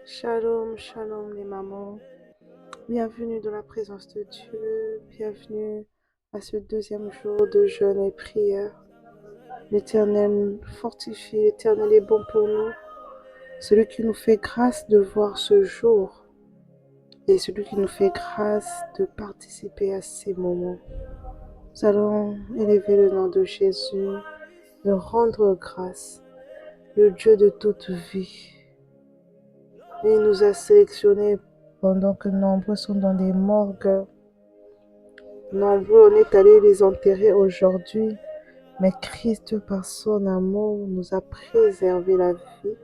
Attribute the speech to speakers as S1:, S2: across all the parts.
S1: Shalom, shalom les mamans. Bienvenue dans la présence de Dieu. Bienvenue à ce deuxième jour de jeûne et prière. L'Éternel fortifie, l'Éternel est bon pour nous. Celui qui nous fait grâce de voir ce jour et celui qui nous fait grâce de participer à ces moments. Nous allons élever le nom de Jésus, le rendre grâce, le Dieu de toute vie. Il nous a sélectionnés pendant que nombreux sont dans des morgues. Nombreux on est allé les enterrer aujourd'hui. Mais Christ, par son amour, nous a préservé la vie.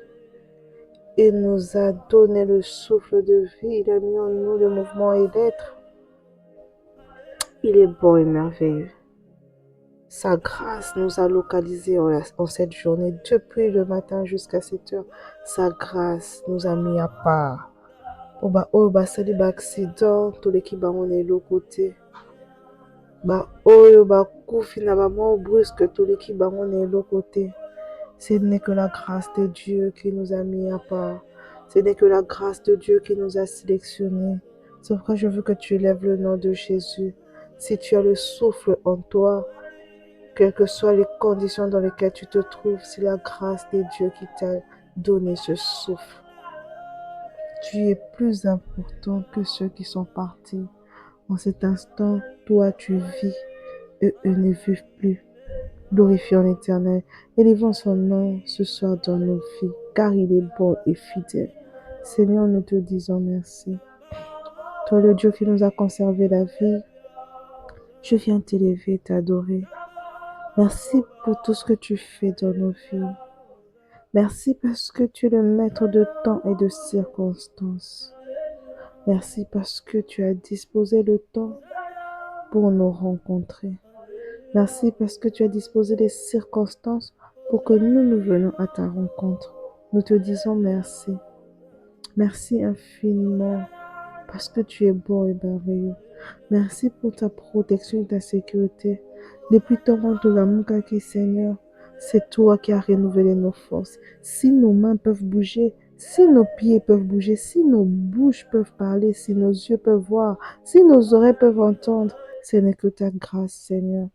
S1: Il nous a donné le souffle de vie. Il a mis en nous le mouvement et l'être. Il est bon et merveilleux. Sa grâce nous a localisés en cette journée, depuis le matin jusqu'à 7 heures. Sa grâce nous a mis à part. Oyo basali accident toleki bango na eloko te. Oyo bakufi na bamort brusque toleki bango na eloko te. Ce n'est que la grâce de Dieu qui nous a mis à part. Ce n'est que la grâce de Dieu qui nous a sélectionnés. C'est pourquoi je veux que tu élèves le nom de Jésus. Si tu as le souffle en toi, quelles que soient les conditions dans lesquelles tu te trouves, c'est la grâce de Dieu qui t'a donné ce souffle. Tu es plus important que ceux qui sont partis. En cet instant, toi tu vis et eux ne vivent plus. Glorifions l'Éternel, élevons son nom ce soir dans nos vies, car il est bon et fidèle. Seigneur, nous te disons merci. Toi le Dieu qui nous a conservé la vie, je viens t'élever, t'adorer. Merci pour tout ce que tu fais dans nos vies. Merci parce que tu es le maître de temps et de circonstances. Merci parce que tu as disposé le temps pour nous rencontrer. Merci parce que tu as disposé les circonstances pour que nous venions à ta rencontre. Nous te disons merci. Merci infiniment parce que tu es bon et merveilleux. Merci pour ta protection et ta sécurité. Depuis Toronto, Lamukaki, Seigneur, c'est toi qui as renouvelé nos forces. Si nos mains peuvent bouger, si nos pieds peuvent bouger, si nos bouches peuvent parler, si nos yeux peuvent voir, si nos oreilles peuvent entendre, ce n'est que ta grâce, Seigneur.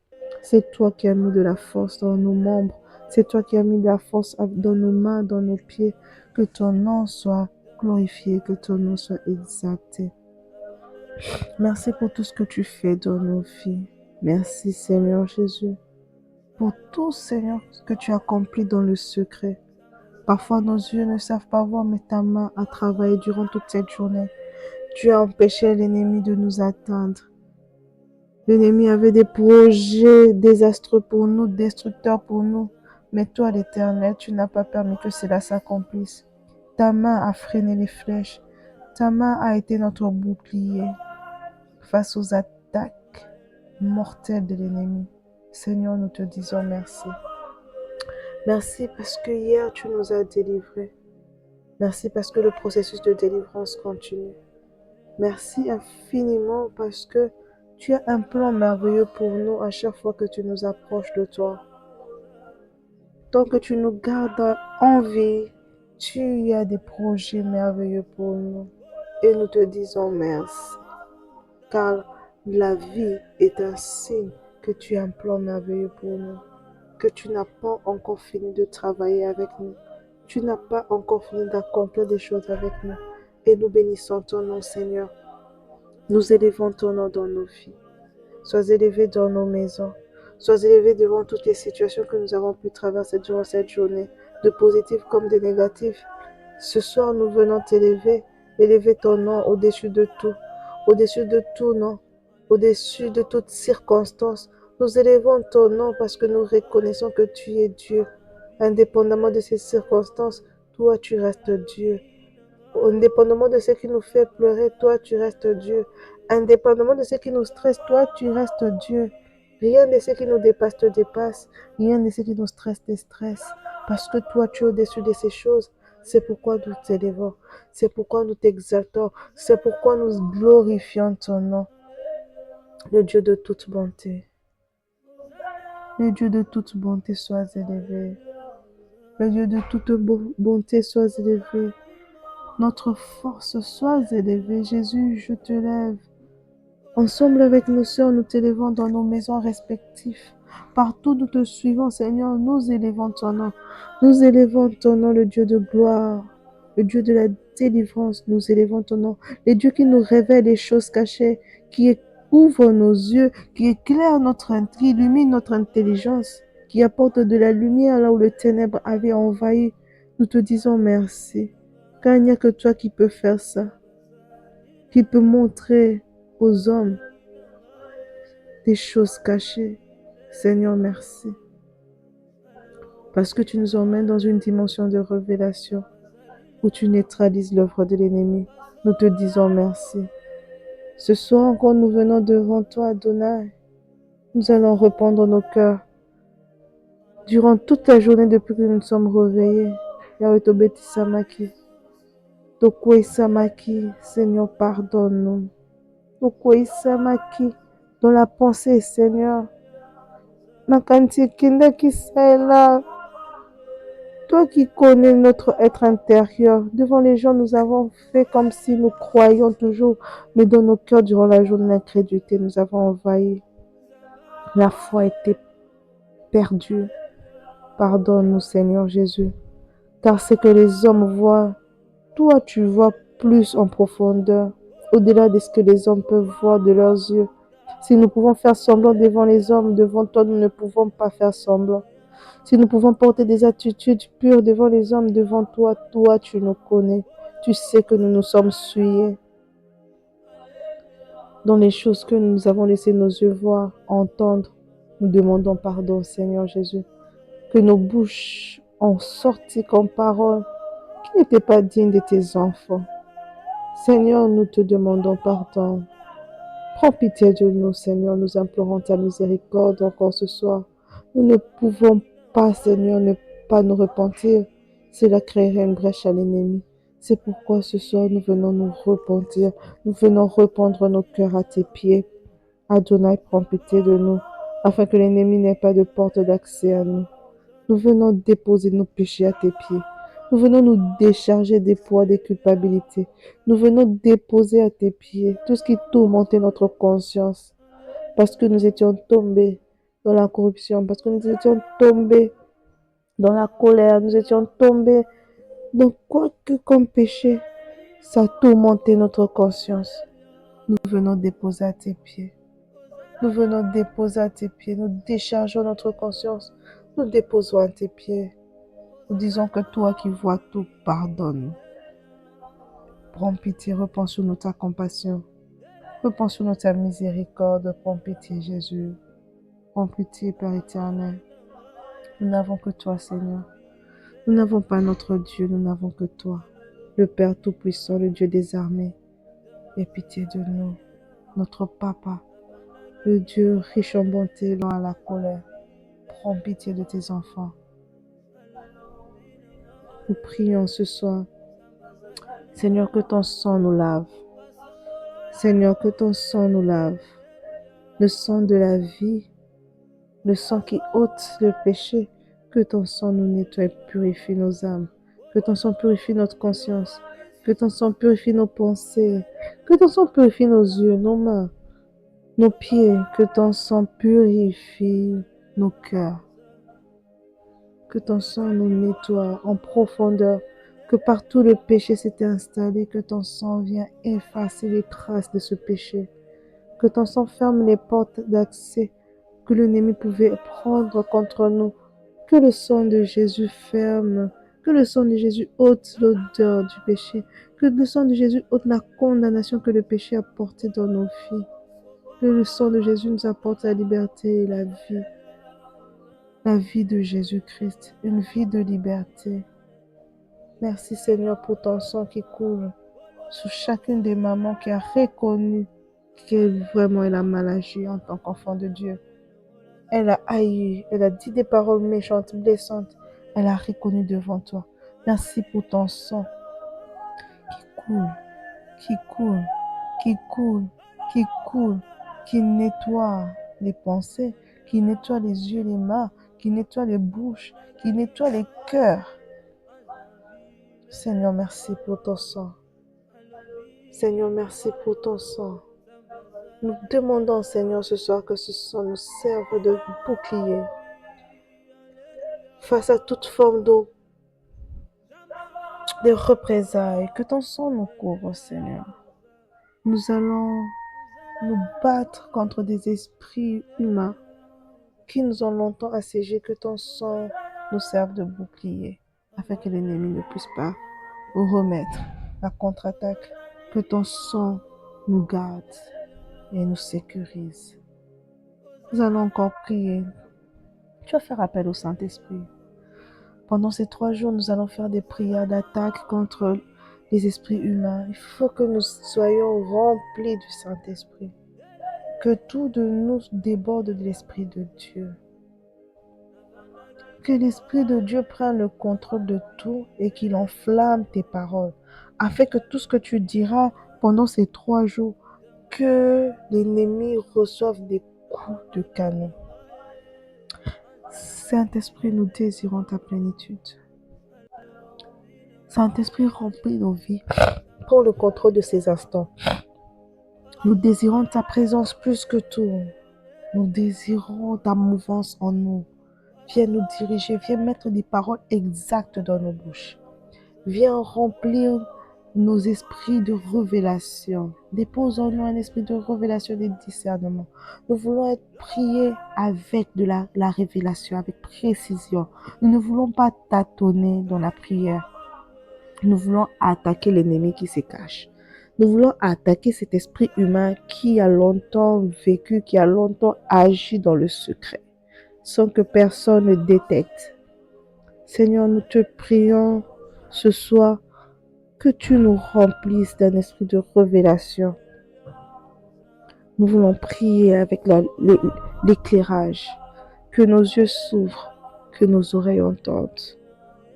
S1: C'est toi qui as mis de la force dans nos membres. C'est toi qui as mis de la force dans nos mains, dans nos pieds. Que ton nom soit glorifié, que ton nom soit exalté. Merci pour tout ce que tu fais dans nos vies. Merci Seigneur Jésus pour tout Seigneur ce que tu as accompli dans le secret. Parfois nos yeux ne savent pas voir, mais ta main a travaillé durant toute cette journée. Tu as empêché l'ennemi de nous atteindre. L'ennemi avait des projets désastreux pour nous, destructeurs pour nous. Mais toi l'Éternel, tu n'as pas permis que cela s'accomplisse. Ta main a freiné les flèches. Ta main a été notre bouclier face aux attaques mortelles de l'ennemi. Seigneur, nous te disons merci. Merci parce que hier tu nous as délivrés. Merci parce que le processus de délivrance continue. Merci infiniment parce que tu as un plan merveilleux pour nous à chaque fois que tu nous approches de toi. Tant que tu nous gardes en vie, tu as des projets merveilleux pour nous. Et nous te disons merci. Car la vie est un signe que tu as un plan merveilleux pour nous. Que tu n'as pas encore fini de travailler avec nous. Tu n'as pas encore fini d'accomplir des choses avec nous. Et nous bénissons ton nom, Seigneur. Nous élevons ton nom dans nos vies. Sois élevé dans nos maisons. Sois élevé devant toutes les situations que nous avons pu traverser durant cette journée, de positives comme de négatives. Ce soir, nous venons t'élever, élever ton nom au-dessus de tout nom, au-dessus de toutes circonstances. Nous élevons ton nom parce que nous reconnaissons que tu es Dieu. Indépendamment de ces circonstances, toi tu restes Dieu. Indépendamment de ce qui nous fait pleurer, toi tu restes Dieu. Indépendamment de ce qui nous stresse, toi tu restes Dieu. Rien de ce qui nous dépasse te dépasse. Rien de ce qui nous stresse te stresse. Parce que toi tu es au-dessus de ces choses. C'est pourquoi nous t'élevons. C'est pourquoi nous t'exaltons. C'est pourquoi nous glorifions ton nom. Le Dieu de toute bonté. Le Dieu de toute bonté, sois élevé. Le Dieu de toute bonté, sois élevé. Notre force, sois élevé. Jésus, je te lève. Ensemble avec nos sœurs, nous t'élevons dans nos maisons respectives. Partout nous te suivons, Seigneur, nous élevons ton nom. Nous élevons ton nom, le Dieu de gloire, le Dieu de la délivrance. Nous élevons ton nom, le Dieu qui nous révèle les choses cachées, qui ouvre nos yeux, qui éclaire qui illumine notre intelligence, qui apporte de la lumière là où le ténèbre avait envahi. Nous te disons merci, car il n'y a que toi qui peux faire ça, qui peut montrer aux hommes des choses cachées. Seigneur, merci. Parce que tu nous emmènes dans une dimension de révélation où tu neutralises l'œuvre de l'ennemi. Nous te disons merci. Ce soir encore, nous venons devant toi, Adonai. Nous allons répandre nos cœurs. Durant toute la journée, depuis que nous nous sommes réveillés, Yahweh Tobeti Samaki, Tokwe Samaki, Seigneur, pardonne-nous. Tokwe Samaki, dans la pensée, Seigneur. Nakanti Kinde Kisaela, toi qui connais notre être intérieur, devant les gens, nous avons fait comme si nous croyions toujours, mais dans nos cœurs, durant la journée, l'incrédulité nous avons envahi. La foi était perdue. Pardonne-nous, Seigneur Jésus, car ce que les hommes voient, toi, tu vois plus en profondeur, au-delà de ce que les hommes peuvent voir de leurs yeux. Si nous pouvons faire semblant devant les hommes, devant toi, nous ne pouvons pas faire semblant. Si nous pouvons porter des attitudes pures devant les hommes, devant toi, toi, tu nous connais. Tu sais que nous nous sommes souillés dans les choses que nous avons laissé nos yeux voir, entendre. Nous demandons pardon, Seigneur Jésus, que nos bouches ont sorti comme parole qui n'étaient pas dignes de tes enfants. Seigneur, nous te demandons pardon. Prends pitié de nous, Seigneur. Nous implorons ta miséricorde encore ce soir. Nous ne pouvons pas, Seigneur, ne pas nous repentir. Cela créerait une brèche à l'ennemi. C'est pourquoi ce soir, nous venons nous repentir. Nous venons répandre nos cœurs à tes pieds. Adonai, prends pitié de nous, afin que l'ennemi n'ait pas de porte d'accès à nous. Nous venons déposer nos péchés à tes pieds. Nous venons nous décharger des poids, des culpabilités. Nous venons déposer à tes pieds tout ce qui tourmentait notre conscience. Parce que nous étions tombés dans la corruption, parce que nous étions tombés dans la colère, nous étions tombés dans quoi que comme péché, ça tourmentait notre conscience. Nous venons déposer à tes pieds. Nous venons déposer à tes pieds. Nous déchargeons notre conscience. Nous déposons à tes pieds. Nous disons que toi qui vois tout, pardonne. Prends pitié, reprends sur nous ta compassion. Reprends sur nous ta miséricorde. Prends pitié, Jésus. Prends pitié, Père éternel. Nous n'avons que toi, Seigneur. Nous n'avons pas notre Dieu, nous n'avons que toi. Le Père Tout-Puissant, le Dieu des armées. Aie pitié de nous, notre Papa. Le Dieu riche en bonté, lent à la colère. Prends pitié de tes enfants. Nous prions ce soir. Seigneur, que ton sang nous lave. Seigneur, que ton sang nous lave. Le sang de la vie, le sang qui ôte le péché. Que ton sang nous nettoie et purifie nos âmes. Que ton sang purifie notre conscience. Que ton sang purifie nos pensées. Que ton sang purifie nos yeux, nos mains, nos pieds. Que ton sang purifie nos cœurs. Que ton sang nous nettoie en profondeur. Que partout le péché s'était installé, que ton sang vient effacer les traces de ce péché. Que ton sang ferme les portes d'accès que l'ennemi pouvait prendre contre nous. Que le sang de Jésus ferme. Que le sang de Jésus ôte l'odeur du péché. Que le sang de Jésus ôte la condamnation que le péché a portée dans nos vies. Que le sang de Jésus nous apporte la liberté et la vie. La vie de Jésus-Christ, une vie de liberté. Merci Seigneur pour ton sang qui coule sur chacune des mamans qui a reconnu qu'elle vraiment elle a mal agi en tant qu'enfant de Dieu. Elle a haï, elle a dit des paroles méchantes, blessantes. Elle a reconnu devant toi. Merci pour ton sang qui coule, qui coule, qui coule, qui coule, qui nettoie les pensées, qui nettoie les yeux, les mains, qui nettoie les bouches, qui nettoie les cœurs. Seigneur, merci pour ton sang. Seigneur, merci pour ton sang. Nous demandons, Seigneur, ce soir que ce sang nous serve de bouclier face à toute forme de représailles. Que ton sang nous couvre, Seigneur. Nous allons nous battre contre des esprits humains qui nous ont longtemps assiégés. Que ton sang nous serve de bouclier afin que l'ennemi ne puisse pas remettre la contre-attaque. Que ton sang nous garde et nous sécurise. Nous allons encore prier. Tu vas faire appel au Saint-Esprit. Pendant ces 3 jours, nous allons faire des prières d'attaque contre les esprits humains. Il faut que nous soyons remplis du Saint-Esprit. Que tout de nous déborde de l'Esprit de Dieu. Que l'Esprit de Dieu prenne le contrôle de tout et qu'il enflamme tes paroles, afin que tout ce que tu diras pendant ces 3 jours, que l'ennemi reçoive des coups de canon. Saint-Esprit, nous désirons ta plénitude. Saint-Esprit, remplis nos vies. Prends le contrôle de ces instants. Nous désirons ta présence plus que tout. Nous désirons ta mouvance en nous. Viens nous diriger, viens mettre des paroles exactes dans nos bouches. Viens remplir nos esprits de révélation. Dépose en nous un esprit de révélation et de discernement. Nous voulons être priés avec de la révélation, avec précision. Nous ne voulons pas tâtonner dans la prière. Nous voulons attaquer l'ennemi qui se cache. Nous voulons attaquer cet esprit humain qui a longtemps vécu, qui a longtemps agi dans le secret, sans que personne ne détecte. Seigneur, nous te prions ce soir que tu nous remplisses d'un esprit de révélation. Nous voulons prier avec l'éclairage, que nos yeux s'ouvrent, que nos oreilles entendent.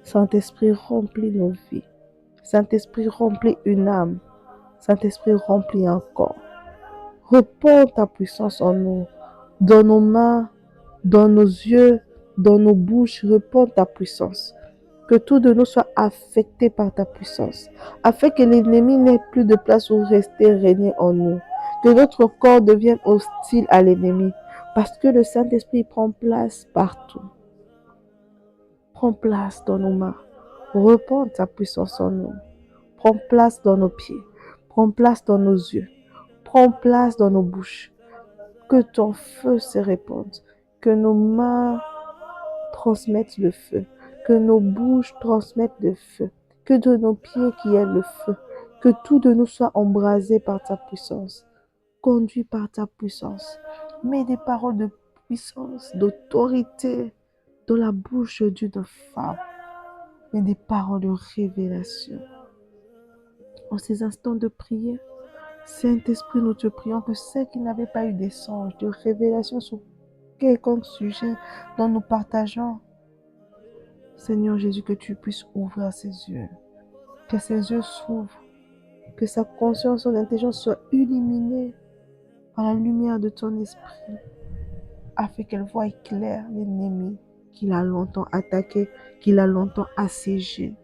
S1: Saint-Esprit, remplis nos vies. Saint-Esprit, remplis une âme. Saint-Esprit, remplis un corps. Répands ta puissance en nous, dans nos mains, dans nos yeux, dans nos bouches. Répands ta puissance. Que tout de nous soit affecté par ta puissance, afin que l'ennemi n'ait plus de place où rester régner en nous. Que notre corps devienne hostile à l'ennemi, parce que le Saint-Esprit prend place partout. Prends place dans nos mains. Répands ta puissance en nous. Prends place dans nos pieds. Prends place dans nos yeux. Prends place dans nos bouches. Que ton feu se répande. Que nos mains transmettent le feu. Que nos bouches transmettent le feu. Que de nos pieds qu'il y ait le feu. Que tout de nous soit embrasé par ta puissance. Conduit par ta puissance. Mets des paroles de puissance, d'autorité dans la bouche d'une femme. Mets des paroles de révélation. En ces instants de prière, Saint-Esprit, nous te prions que ceux qui n'avaient pas eu des songes, de révélation sur quelconque sujet dont nous partageons, Seigneur Jésus, que tu puisses ouvrir ses yeux, que ses yeux s'ouvrent, que sa conscience, son intelligence soit illuminée par la lumière de ton esprit, afin qu'elle voie clair l'ennemi qu'il a longtemps attaqué, qu'il a longtemps assiégé,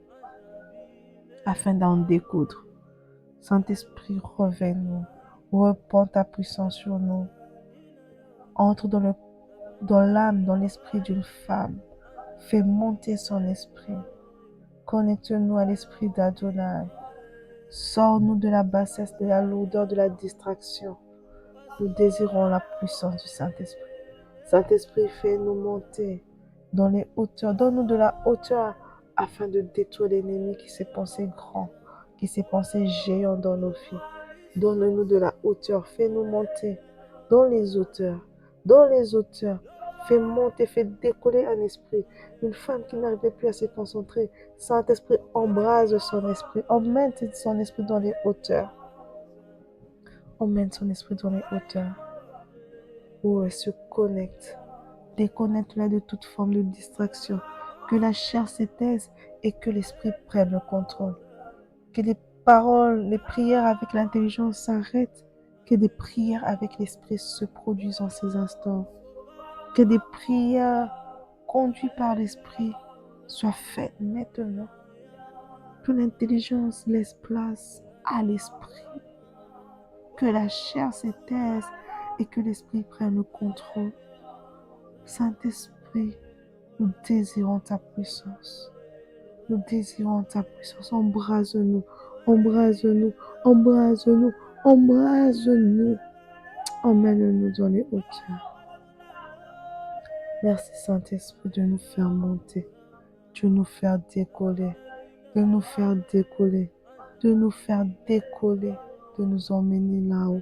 S1: afin d'en découdre. Saint-Esprit, reviens-nous, repends ta puissance sur nous, entre dans l'âme, dans l'esprit d'une femme, fais monter son esprit, connecte-nous à l'esprit d'Adonai, sors-nous de la bassesse, de la lourdeur, de la distraction. Nous désirons la puissance du Saint-Esprit. Saint-Esprit, fais-nous monter dans les hauteurs, donne-nous de la hauteur afin de détruire l'ennemi qui s'est pensé grand, qui s'est pensé géant dans nos vies. Donne-nous de la hauteur, fais-nous monter dans les hauteurs, dans les hauteurs. Fais monter, fais décoller un esprit. Une femme qui n'arrivait plus à se concentrer. Saint-Esprit, embrase son esprit, emmène son esprit dans les hauteurs. Emmène son esprit dans les hauteurs, où elle se connecte. Déconnecte-la de toute forme de distraction. Que la chair se taise et que l'esprit prenne le contrôle. Que les paroles, les prières avec l'intelligence s'arrêtent. Que des prières avec l'esprit se produisent en ces instants. Que des prières conduites par l'esprit soient faites maintenant. Que l'intelligence laisse place à l'esprit. Que la chair se taise et que l'esprit prenne le contrôle. Saint-Esprit, nous désirons ta puissance. Nous désirons ta puissance. Embrase-nous, embrase-nous, embrase-nous, embrase-nous. Emmène-nous dans les hauteurs. Merci Saint-Esprit de nous faire monter, de nous faire décoller, de nous faire décoller, de nous faire décoller, de nous emmener là-haut,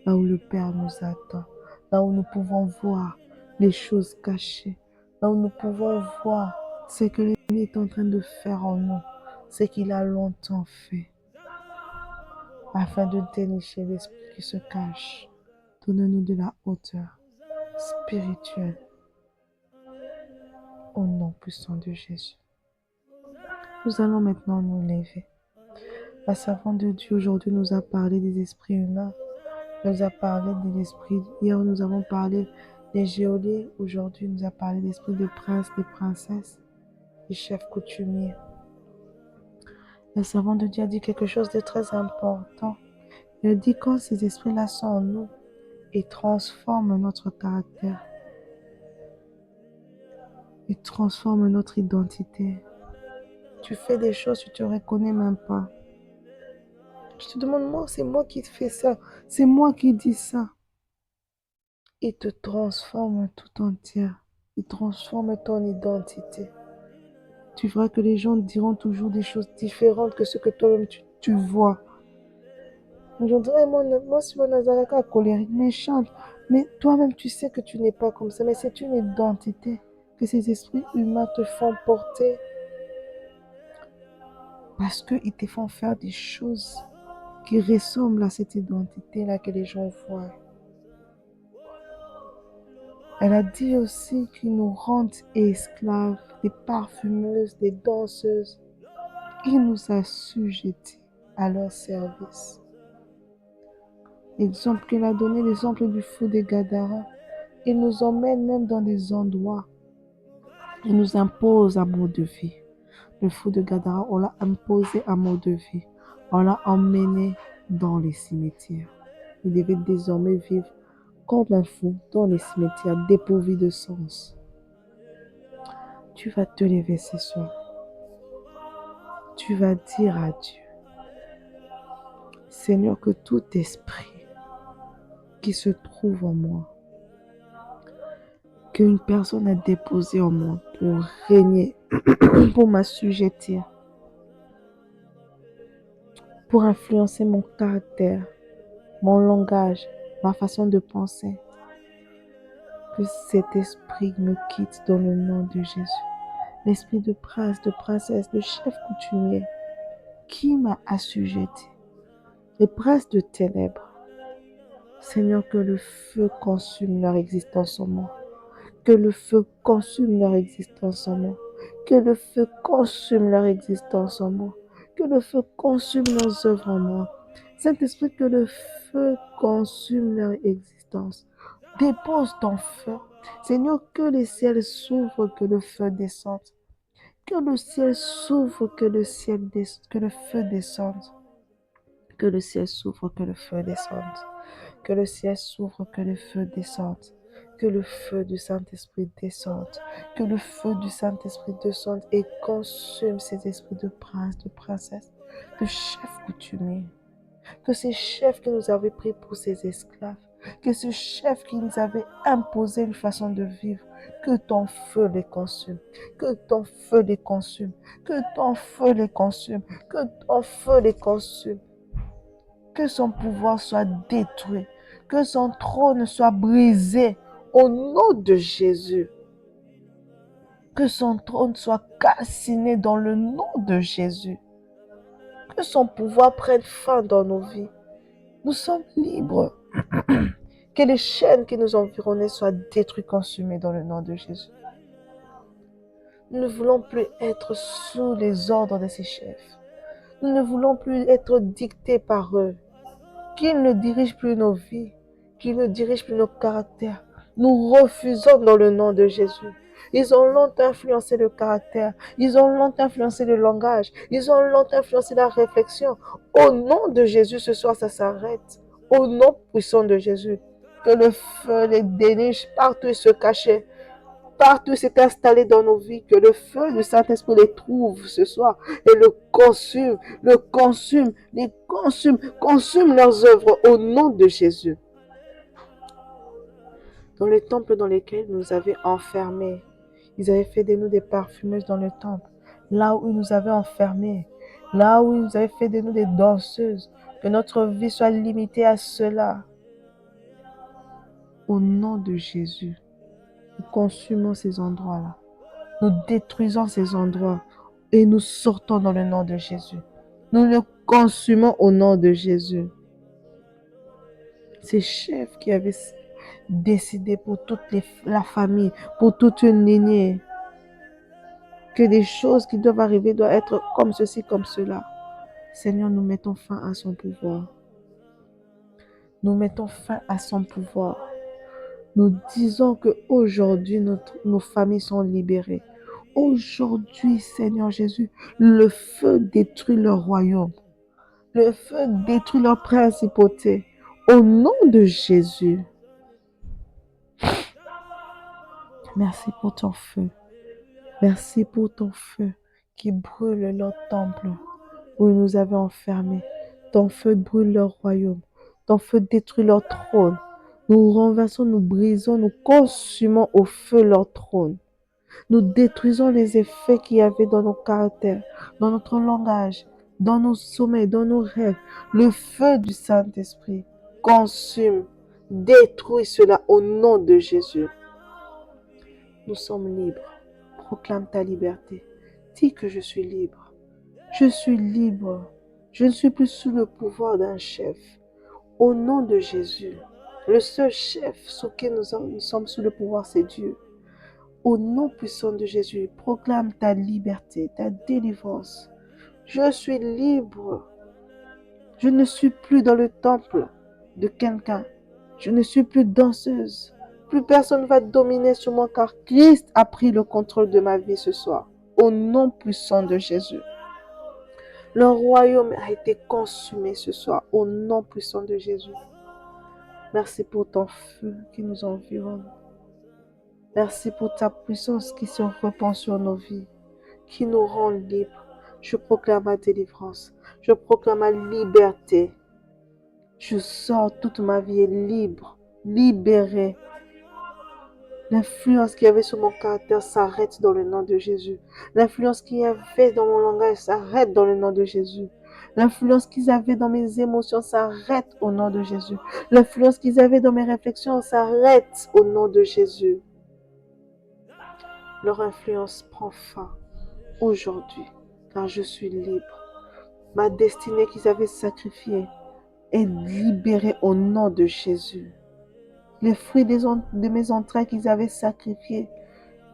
S1: là où le Père nous attend, là où nous pouvons voir les choses cachées, là où nous pouvons voir ce que lui est en train de faire en nous, ce qu'il a longtemps fait, afin de dénicher l'esprit qui se cache. Donne-nous de la hauteur spirituelle au nom puissant de Jésus. Nous allons maintenant nous lever. La servante de Dieu aujourd'hui nous a parlé des esprits humains, nous a parlé des esprits. Hier, nous avons parlé des geôliers. Aujourd'hui, nous a parlé des esprits de princes, de princesses, des chefs coutumiers. La servante de Dieu a dit quelque chose de très important. Elle dit quand ces esprits-là sont en nous, ils transforment notre caractère. Ils transforment notre identité. Tu fais des choses, tu ne te reconnais même pas. Tu te demandes, moi, c'est moi qui fais ça. C'est moi qui dis ça. Il te transforme tout entière. Il transforme ton identité. Tu verras que les gens diront toujours des choses différentes que ce que toi-même tu vois. Les gens diront, moi, je suis Nazaraka, colérique, méchante. Mais toi-même, tu sais que tu n'es pas comme ça. Mais c'est une identité que ces esprits humains te font porter. Parce qu'ils te font faire des choses qui ressemblent à cette identité-là que les gens voient. Elle a dit aussi qu'ils nous rendent esclaves, des parfumeuses, des danseuses. Il nous a assujettis à leur service. L'exemple qu'elle a donné, l'exemple du feu des Gadarins, il nous emmène même dans des endroits. Il nous impose un mode de vie. Le feu de Gadara, on l'a imposé un mode de vie. On l'a emmené dans les cimetières. Il devait désormais vivre comme un fou dans les cimetières dépourvus de sens. Tu vas te lever ce soir. Tu vas dire à Dieu, Seigneur, que tout esprit qui se trouve en moi, qu'une personne a déposé en moi pour régner, pour m'assujettir, pour influencer mon caractère, mon langage, ma façon de penser, que cet esprit me quitte dans le nom de Jésus. L'esprit de prince, de princesse, de chef coutumier qui m'a assujetti, les princes de ténèbres. Seigneur, que le feu consume leur existence en moi. Que le feu consume leur existence en moi. Que le feu consume leur existence en moi. Que le feu consume leurs œuvres en moi. Saint-Esprit, que le feu consume leur existence. Dépose ton feu. Seigneur, que les ciels s'ouvrent, que le feu descende. Que le ciel s'ouvre, que le feu descende. Que le ciel s'ouvre, que le feu descende. Que le ciel s'ouvre, que le feu descende. Que le feu du Saint-Esprit descende. Que le feu du Saint-Esprit descende et consume ces esprits de princes, de princesses, de chefs coutumiers. Que ces chefs qui nous avaient pris pour ces esclaves, que ce chef qui nous avait imposé une façon de vivre, que ton feu les consume, que ton feu les consume, que ton feu les consume, que ton feu les consume. Que son pouvoir soit détruit, que son trône soit brisé au nom de Jésus. Que son trône soit calciné dans le nom de Jésus. Que son pouvoir prenne fin dans nos vies. Nous sommes libres. Que les chaînes qui nous environnaient soient détruites, consumées dans le nom de Jésus. Nous ne voulons plus être sous les ordres de ces chefs. Nous ne voulons plus être dictés par eux. Qu'ils ne dirigent plus nos vies, qu'ils ne dirigent plus nos caractères. Nous refusons dans le nom de Jésus. Ils ont longtemps influencé le caractère, ils ont longtemps influencé le langage, ils ont longtemps influencé la réflexion. Au nom de Jésus, ce soir, ça s'arrête. Au nom puissant de Jésus, que le feu les déniche partout et se cacher. Partout s'est installé dans nos vies, que le feu du Saint-Esprit les trouve ce soir et consume leurs œuvres au nom de Jésus. Dans le temple dans lequel nous avaient enfermés, ils avaient fait de nous des parfumeuses dans le temple, là où ils nous avaient enfermés, là où ils nous avaient fait de nous des danseuses, que notre vie soit limitée à cela. Au nom de Jésus, nous consumons ces endroits-là. Nous détruisons ces endroits et nous sortons dans le nom de Jésus. Nous le consumons au nom de Jésus. Ces chefs qui avaient décidé pour toute la famille, pour toute une lignée, que des choses qui doivent arriver doivent être comme ceci, comme cela. Seigneur, nous mettons fin à son pouvoir. Nous mettons fin à son pouvoir. Nous disons qu'aujourd'hui, nos familles sont libérées. Aujourd'hui, Seigneur Jésus, le feu détruit leur royaume. Le feu détruit leur principauté. Au nom de Jésus. Merci pour ton feu. Merci pour ton feu qui brûle leur temple où ils nous avaient enfermés. Ton feu brûle leur royaume. Ton feu détruit leur trône. Nous renversons, nous brisons, nous consumons au feu leur trône. Nous détruisons les effets qu'il y avait dans nos caractères, dans notre langage, dans nos sommeils, dans nos rêves. Le feu du Saint-Esprit consume, détruit cela au nom de Jésus. Nous sommes libres. Proclame ta liberté. Dis que je suis libre. Je suis libre. Je ne suis plus sous le pouvoir d'un chef. Au nom de Jésus, le seul chef sous qui nous sommes sous le pouvoir, c'est Dieu. Au nom puissant de Jésus, proclame ta liberté, ta délivrance. Je suis libre. Je ne suis plus dans le temple de quelqu'un. Je ne suis plus danseuse. Plus personne ne va dominer sur moi car Christ a pris le contrôle de ma vie ce soir. Au nom puissant de Jésus. Le royaume a été consumé ce soir. Au nom puissant de Jésus. Merci pour ton feu qui nous environne. Merci pour ta puissance qui se répand sur nos vies, qui nous rend libres. Je proclame ma délivrance. Je proclame ma liberté. Je sors, toute ma vie est libre, libérée. L'influence qu'il y avait sur mon caractère s'arrête dans le nom de Jésus. L'influence qu'il y avait dans mon langage s'arrête dans le nom de Jésus. L'influence qu'ils avaient dans mes émotions s'arrête au nom de Jésus. L'influence qu'ils avaient dans mes réflexions s'arrête au nom de Jésus. Leur influence prend fin aujourd'hui, car je suis libre. Ma destinée qu'ils avaient sacrifiée est libérée au nom de Jésus. Les fruits de mes entrailles qu'ils avaient sacrifiés,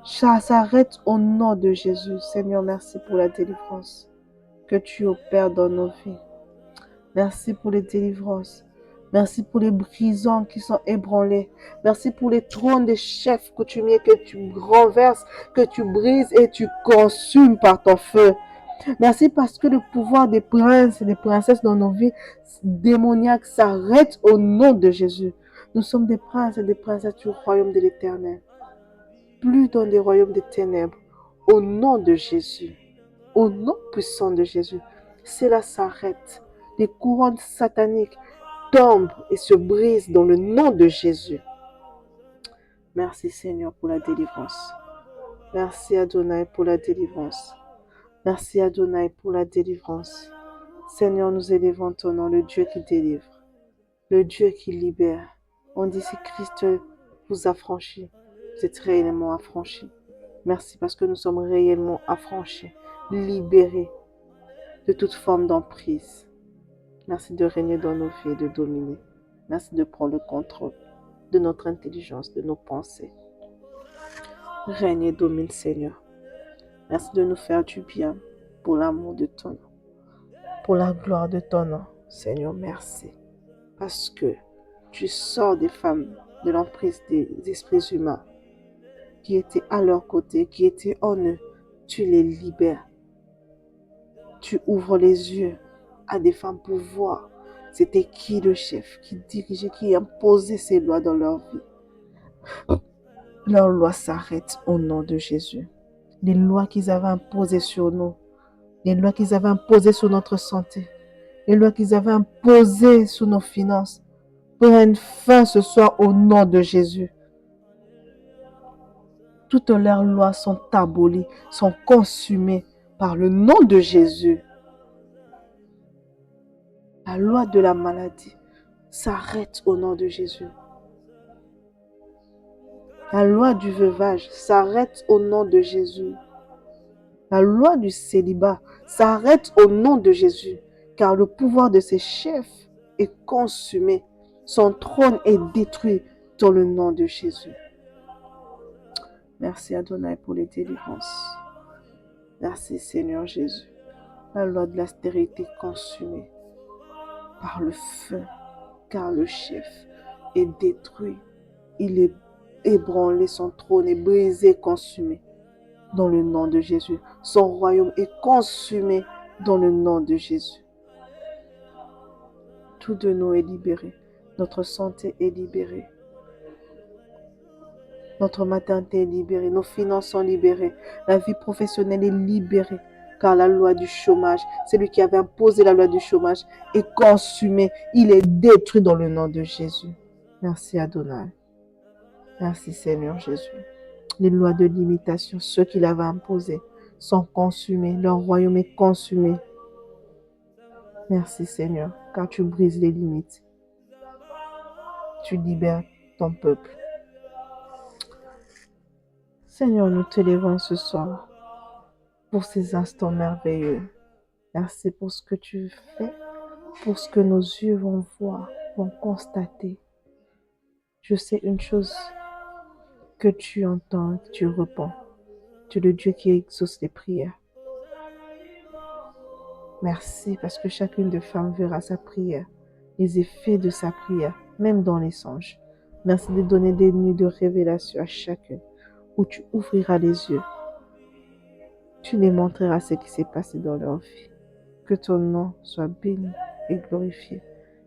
S1: ça s'arrête au nom de Jésus. Seigneur, merci pour la délivrance que tu opères dans nos vies. Merci pour les délivrances. Merci pour les brisants qui sont ébranlés. Merci pour les trônes des chefs coutumiers que tu renverses, que tu brises et tu consumes par ton feu. Merci parce que le pouvoir des princes et des princesses dans nos vies démoniaques s'arrête au nom de Jésus. Nous sommes des princes et des princesses du royaume de l'Éternel. Plus dans des royaumes de ténèbres. Au nom de Jésus. Au nom puissant de Jésus. Cela s'arrête. Les couronnes sataniques tombent et se brisent dans le nom de Jésus. Merci Seigneur pour la délivrance. Merci Adonai pour la délivrance. Merci Adonai pour la délivrance. Seigneur, nous élevons ton nom, le Dieu qui délivre, le Dieu qui libère. On dit si Christ vous a franchi, vous êtes réellement affranchis. Merci parce que nous sommes réellement affranchis, libérés de toute forme d'emprise. Merci de régner dans nos vies et de dominer. Merci de prendre le contrôle de notre intelligence, de nos pensées. Règne et domine, Seigneur. Merci de nous faire du bien pour l'amour de ton nom, pour la gloire de ton nom. Seigneur, merci. Parce que tu sors des femmes de l'emprise des esprits humains qui étaient à leur côté, qui étaient en eux. Tu les libères. Tu ouvres les yeux à des femmes pour voir c'était qui le chef, qui dirigeait, qui imposait ses lois dans leur vie. Leurs lois s'arrêtent au nom de Jésus. Les lois qu'ils avaient imposées sur nous, les lois qu'ils avaient imposées sur notre santé, les lois qu'ils avaient imposées sur nos finances, prennent fin ce soir au nom de Jésus. Toutes leurs lois sont abolies, sont consumées par le nom de Jésus. La loi de la maladie s'arrête au nom de Jésus. La loi du veuvage s'arrête au nom de Jésus. La loi du célibat s'arrête au nom de Jésus, car le pouvoir de ses chefs est consumé. Son trône est détruit dans le nom de Jésus. Merci Adonai pour les délivrances. Merci Seigneur Jésus. La loi de l'austérité consumée par le feu, car le chef est détruit. Il est ébranlé, son trône est brisé, consumé dans le nom de Jésus. Son royaume est consumé dans le nom de Jésus. Tout de nous est libéré. Notre santé est libérée. Notre maternité est libérée. Nos finances sont libérées. La vie professionnelle est libérée. Car la loi du chômage, celui qui avait imposé la loi du chômage, est consumé. Il est détruit dans le nom de Jésus. Merci Adonai. Merci Seigneur Jésus. Les lois de limitation, ceux qu'il avait imposés, sont consumés. Leur royaume est consumé. Merci Seigneur, car tu brises les limites. Tu libères ton peuple. Seigneur, nous te levons ce soir pour ces instants merveilleux. Merci pour ce que tu fais, pour ce que nos yeux vont voir, vont constater. Je sais une chose, que tu entends, que tu réponds. Tu es le Dieu qui exauce les prières. Merci parce que chacune de femmes verra sa prière, les effets de sa prière, même dans les songes. Merci de donner des nuits de révélation à chacune, où tu ouvriras les yeux. Tu les montreras ce qui s'est passé dans leur vie. Que ton nom soit béni et glorifié.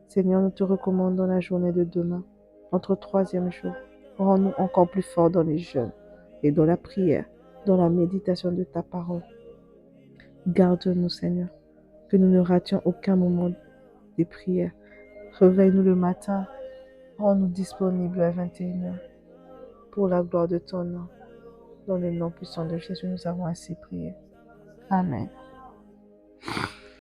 S1: Seigneur, nous te recommandons la journée de demain, notre 3e jour. Rends-nous encore plus forts dans les jeûnes et dans la prière, dans la méditation de ta parole. Garde-nous, Seigneur, que nous ne rations aucun moment des prières. Réveille-nous le matin, rends-nous disponibles à 21h. Pour la gloire de ton nom, dans le nom puissant de Jésus, nous avons ainsi prié. Amen.